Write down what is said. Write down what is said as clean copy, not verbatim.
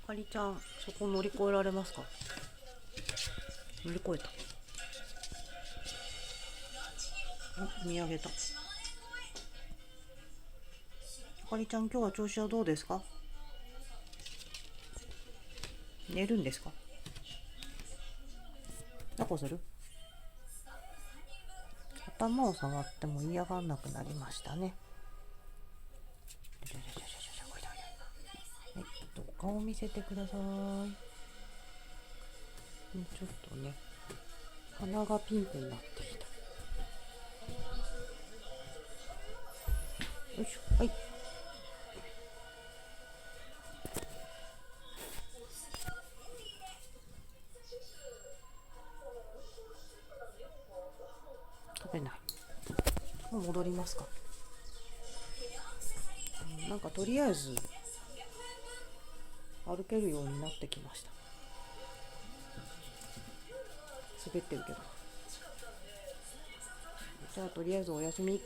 かりちゃん、そこ乗り越えられますか？乗り越えた。見上げた。あかりちゃん、今日は調子はどうですか？寝るんですか？抱っこする？頭を触っても嫌がんなくなりましたね。お顔見せてください。ちょっとね、鼻がピンクになってきた。よいしょ。はい。食べない。もう戻りますか？なんかとりあえず歩けるようになってきました。滑ってるけど。じゃあとりあえずお休み。